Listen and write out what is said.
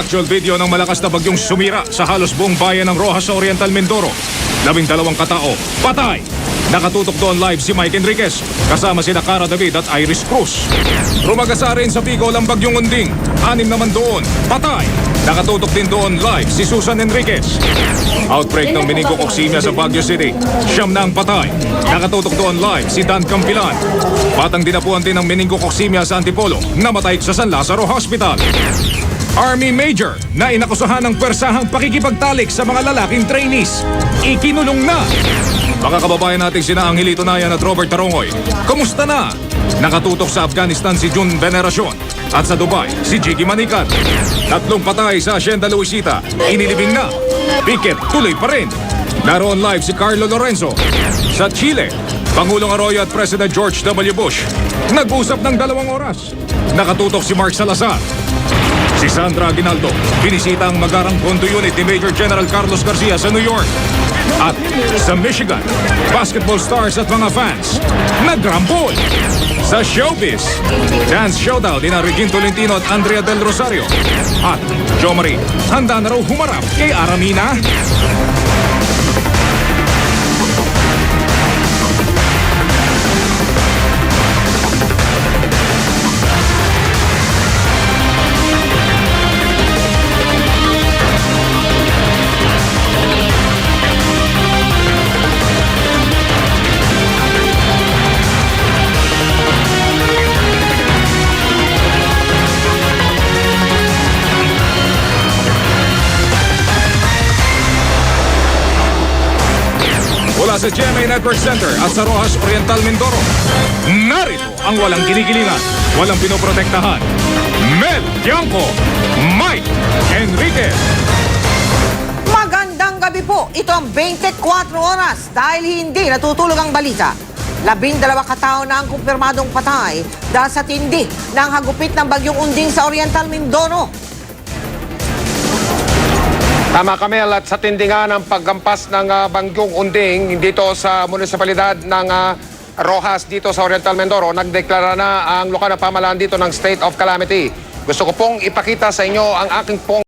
Actual video ng malakas na bagyong sumira sa halos buong bayan ng Rojas sa Oriental Mindoro. 12 katao, patay! Nakatutok doon live si Mike Enriquez, kasama sina Cara David at Iris Cruz. Rumagasa rin sa Bicol ang bagyong Unding. 6 naman doon, patay! Nakatutok din doon live si Susan Enriquez. Outbreak ng meningococemia sa Baguio City. 9 na ang patay. Nakatutok doon live si Dan Campilan. Batang dinapuan din ng meningococemia sa Antipolo, namatay sa San Lazaro Hospital. Army Major na inakusahan ng pwersahang pakikipagtalik sa mga lalaking trainees. Ikinulong na. Mga kababayan nating sina Angelito Nayan at Robert Tarongoy, kumusta na? Nakatutok sa Afghanistan si June Veneracion at sa Dubai si Jiggy Manikan. 3 patay sa Hacienda Luisita, inilibing na. Piket tuloy pa rin. Naroon live si Carlo Lorenzo. Sa Chile, Pangulong Arroyo at President George W. Bush nag-usap ng 2 oras. Nakatutok si Mark Salazar. Si Sandra Aguinaldo, binisita ang Magarang Condo Unit ni Major General Carlos Garcia sa New York. At sa Michigan, basketball stars at mga fans, nagrambol. Sa showbiz, dance showdown ni Regine Tolentino at Andrea Del Rosario. At Jo Marie, handa na raw humarap kay Aramina. Mula sa GMA Network Center at sa Rojas Oriental Mindoro, narito ang walang kinikilingan, walang pinoprotektahan. Mel Tiangco, Mike Enriquez. Magandang gabi po. Ito ang 24 oras dahil hindi natutulog ang balita. 12 katao na ang kumpirmadong patay dahil sa tindi ng hagupit ng bagyong Unding sa Oriental Mindoro. Tama Kamel, at sa tindingan ng paggampas ng Bagyong Unding dito sa munisipalidad ng Rojas dito sa Oriental Mindoro, nagdeklara na ang lokal na pamahalaan dito ng state of calamity. Gusto ko pong ipakita sa inyo ang aking pong